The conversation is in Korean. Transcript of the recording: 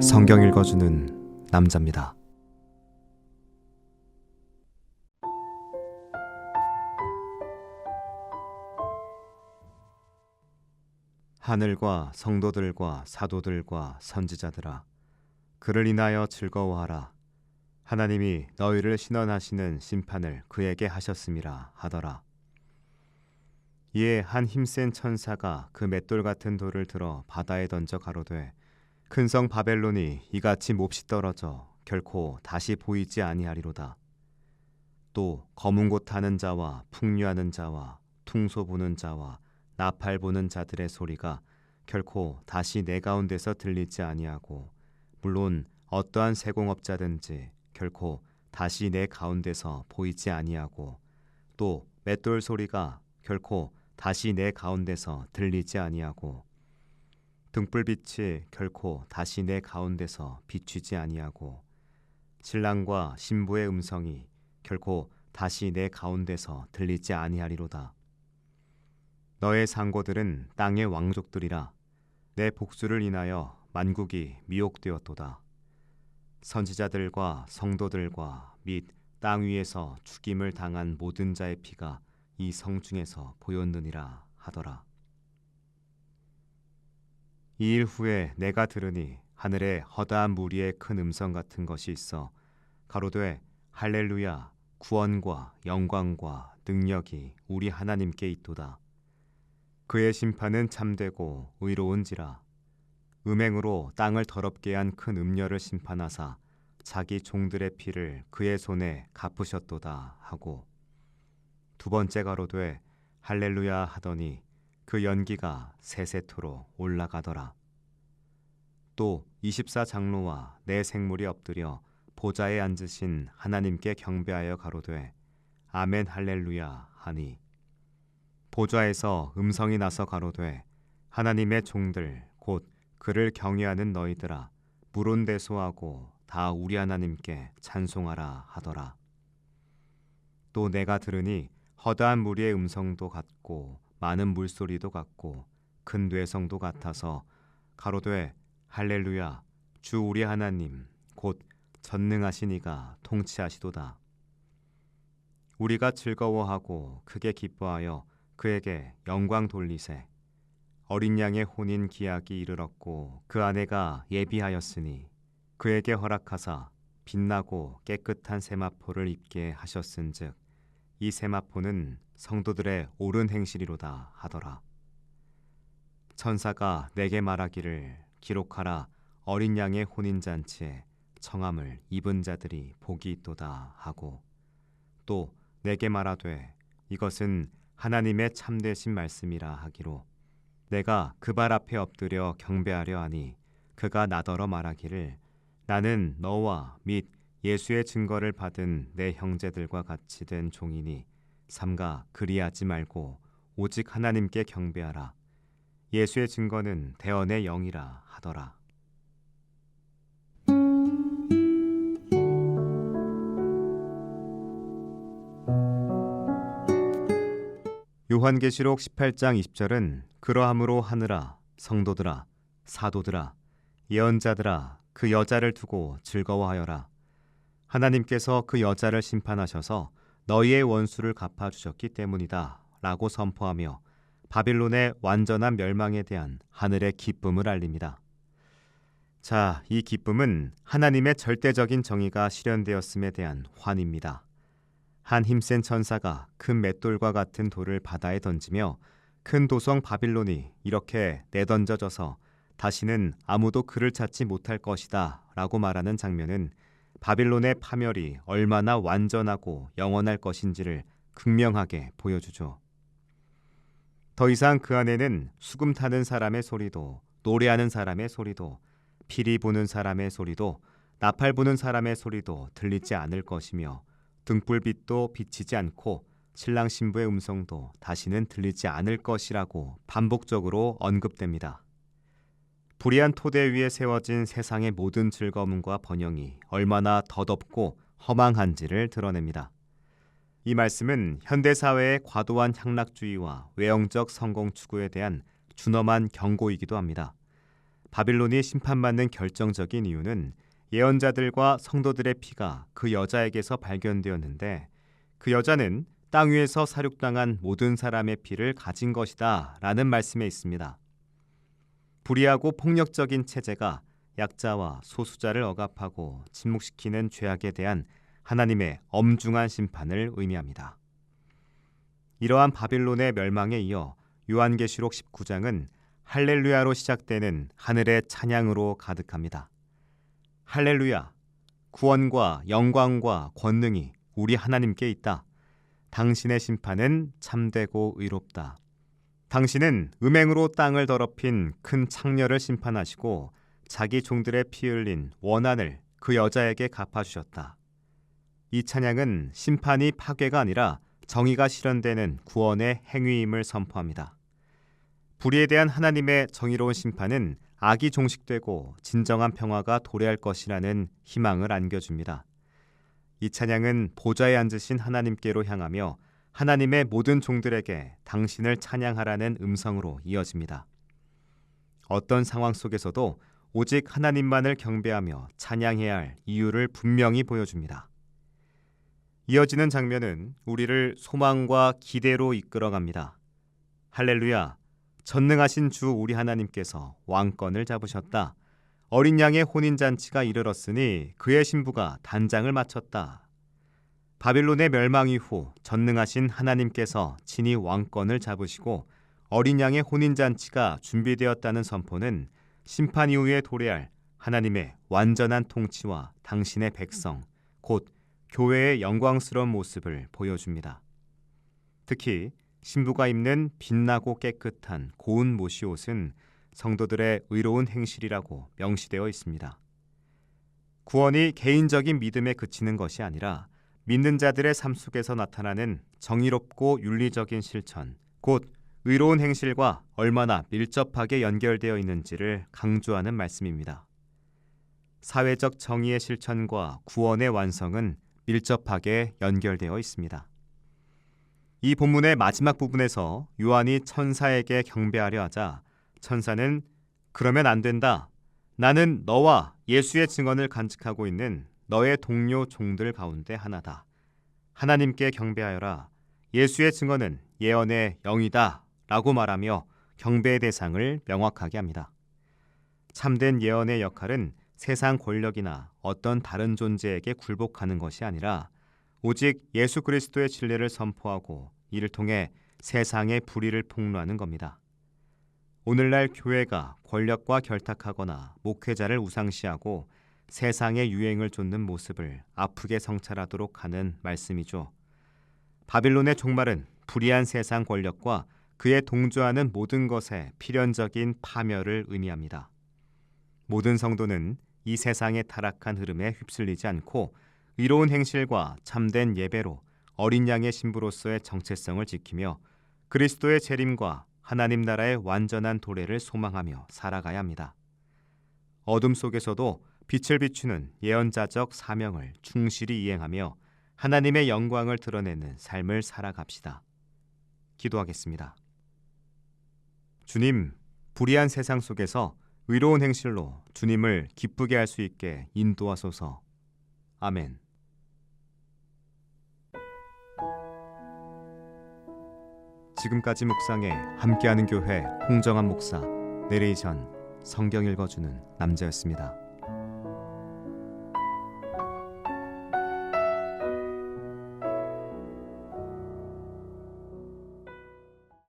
성경 읽어주는 남자입니다. 하늘과 성도들과 사도들과 선지자들아, 그를 인하여 즐거워하라. 하나님이 너희를 신원하시는 심판을 그에게 하셨음이라 하더라. 이에 한 힘센 천사가 그 맷돌 같은 돌을 들어 바다에 던져 가로되, 큰 성 바벨론이 이같이 몹시 떨어져 결코 다시 보이지 아니하리로다. 또 검은 곳 타는 자와 풍류하는 자와 퉁소 부는 자와 나팔 부는 자들의 소리가 결코 다시 내 가운데서 들리지 아니하고, 물론 어떠한 세공업자든지 결코 다시 내 가운데서 보이지 아니하고, 또 맷돌 소리가 결코 다시 내 가운데서 들리지 아니하고, 등불빛이 결코 다시 내 가운데서 비추지 아니하고, 신랑과 신부의 음성이 결코 다시 내 가운데서 들리지 아니하리로다. 너의 상고들은 땅의 왕족들이라. 내 복수를 인하여 만국이 미혹되었도다. 선지자들과 성도들과 및 땅 위에서 죽임을 당한 모든 자의 피가 이 성중에서 보였느니라 하더라. 이 일 후에 내가 들으니 하늘에 허다한 무리의 큰 음성 같은 것이 있어 가로되, 할렐루야, 구원과 영광과 능력이 우리 하나님께 있도다. 그의 심판은 참되고 의로운지라. 음행으로 땅을 더럽게 한 큰 음녀를 심판하사 자기 종들의 피를 그의 손에 갚으셨도다 하고, 두 번째 가로되, 할렐루야 하더니 그 연기가 세세토로 올라가더라. 또 24장로와 네 생물이 엎드려 보좌에 앉으신 하나님께 경배하여 가로되, 아멘 할렐루야 하니, 보좌에서 음성이 나서 가로되, 하나님의 종들 곧 그를 경외하는 너희들아, 물온대소하고 다 우리 하나님께 찬송하라 하더라. 또 내가 들으니 허다한 무리의 음성도 같고 많은 물소리도 같고 큰 뇌성도 같아서 가로되, 할렐루야, 주 우리 하나님 곧 전능하신 이가 통치하시도다. 우리가 즐거워하고 크게 기뻐하여 그에게 영광 돌리세. 어린 양의 혼인 기약이 이르렀고 그 아내가 예비하였으니 그에게 허락하사 빛나고 깨끗한 세마포를 입게 하셨은즉 이 세마포는 성도들의 옳은 행실이로다 하더라. 천사가 내게 말하기를, 기록하라. 어린 양의 혼인잔치에 청함을 입은 자들이 복이 있도다 하고, 또 내게 말하되, 이것은 하나님의 참되신 말씀이라 하기로, 내가 그 발 앞에 엎드려 경배하려 하니 그가 나더러 말하기를, 나는 너와 및 예수의 증거를 받은 내 형제들과 같이 된 종이니 삼가 그리하지 말고 오직 하나님께 경배하라. 예수의 증거는 대언의 영이라 하더라. 요한계시록 18장 20절은 그러함으로 하느라, 성도들아, 사도들아, 예언자들아, 그 여자를 두고 즐거워하여라. 하나님께서 그 여자를 심판하셔서 너희의 원수를 갚아주셨기 때문이다 라고 선포하며 바빌론의 완전한 멸망에 대한 하늘의 기쁨을 알립니다. 자, 이 기쁨은 하나님의 절대적인 정의가 실현되었음에 대한 환희입니다. 한 힘센 천사가 큰 맷돌과 같은 돌을 바다에 던지며 큰 도성 바빌론이 이렇게 내던져져서 다시는 아무도 그를 찾지 못할 것이다 라고 말하는 장면은 바빌론의 파멸이 얼마나 완전하고 영원할 것인지를 극명하게 보여주죠. 더 이상 그 안에는 수금 타는 사람의 소리도, 노래하는 사람의 소리도, 피리 부는 사람의 소리도, 나팔 부는 사람의 소리도 들리지 않을 것이며, 등불빛도 비치지 않고 신랑 신부의 음성도 다시는 들리지 않을 것이라고 반복적으로 언급됩니다. 불의한 토대 위에 세워진 세상의 모든 즐거움과 번영이 얼마나 더덥고 허망한지를 드러냅니다. 이 말씀은 현대 사회의 과도한 향락주의와 외형적 성공 추구에 대한 준엄한 경고이기도 합니다. 바빌론이 심판받는 결정적인 이유는 예언자들과 성도들의 피가 그 여자에게서 발견되었는데 그 여자는 땅 위에서 살육당한 모든 사람의 피를 가진 것이다 라는 말씀에 있습니다. 불의하고 폭력적인 체제가 약자와 소수자를 억압하고 침묵시키는 죄악에 대한 하나님의 엄중한 심판을 의미합니다. 이러한 바빌론의 멸망에 이어 요한계시록 19장은 할렐루야로 시작되는 하늘의 찬양으로 가득합니다. 할렐루야! 구원과 영광과 권능이 우리 하나님께 있다. 당신의 심판은 참되고 의롭다. 당신은 음행으로 땅을 더럽힌 큰 창녀를 심판하시고 자기 종들의 피 흘린 원한을 그 여자에게 갚아주셨다. 이 찬양은 심판이 파괴가 아니라 정의가 실현되는 구원의 행위임을 선포합니다. 불의에 대한 하나님의 정의로운 심판은 악이 종식되고 진정한 평화가 도래할 것이라는 희망을 안겨줍니다. 이 찬양은 보좌에 앉으신 하나님께로 향하며 하나님의 모든 종들에게 당신을 찬양하라는 음성으로 이어집니다. 어떤 상황 속에서도 오직 하나님만을 경배하며 찬양해야 할 이유를 분명히 보여줍니다. 이어지는 장면은 우리를 소망과 기대로 이끌어갑니다. 할렐루야! 전능하신 주 우리 하나님께서 왕권을 잡으셨다. 어린 양의 혼인잔치가 이르렀으니 그의 신부가 단장을 마쳤다. 바빌론의 멸망 이후 전능하신 하나님께서 친히 왕권을 잡으시고 어린 양의 혼인잔치가 준비되었다는 선포는 심판 이후에 도래할 하나님의 완전한 통치와 당신의 백성, 곧 교회의 영광스러운 모습을 보여줍니다. 특히 신부가 입는 빛나고 깨끗한 고운 모시옷은 성도들의 의로운 행실이라고 명시되어 있습니다. 구원이 개인적인 믿음에 그치는 것이 아니라 믿는 자들의 삶 속에서 나타나는 정의롭고 윤리적인 실천, 곧 의로운 행실과 얼마나 밀접하게 연결되어 있는지를 강조하는 말씀입니다. 사회적 정의의 실천과 구원의 완성은 밀접하게 연결되어 있습니다. 이 본문의 마지막 부분에서 요한이 천사에게 경배하려 하자 천사는 그러면 안 된다. 나는 너와 예수의 증언을 간직하고 있는 너의 동료 종들 가운데 하나다. 하나님께 경배하여라. 예수의 증언은 예언의 영이다. 라고 말하며 경배의 대상을 명확하게 합니다. 참된 예언의 역할은 세상 권력이나 어떤 다른 존재에게 굴복하는 것이 아니라 오직 예수 그리스도의 진리를 선포하고 이를 통해 세상의 불의를 폭로하는 겁니다. 오늘날 교회가 권력과 결탁하거나 목회자를 우상시하고 세상의 유행을 좇는 모습을 아프게 성찰하도록 하는 말씀이죠. 바빌론의 종말은 불의한 세상 권력과 그에 동조하는 모든 것의 필연적인 파멸을 의미합니다. 모든 성도는 이 세상의 타락한 흐름에 휩쓸리지 않고 의로운 행실과 참된 예배로 어린 양의 신부로서의 정체성을 지키며 그리스도의 재림과 하나님 나라의 완전한 도래를 소망하며 살아가야 합니다. 어둠 속에서도 빛을 비추는 예언자적 사명을 충실히 이행하며 하나님의 영광을 드러내는 삶을 살아갑시다. 기도하겠습니다. 주님, 불의한 세상 속에서 의로운 행실로 주님을 기쁘게 할 수 있게 인도하소서. 아멘. 지금까지 묵상에 함께하는 교회 홍정한 목사, 내레이션 성경 읽어주는 남자였습니다.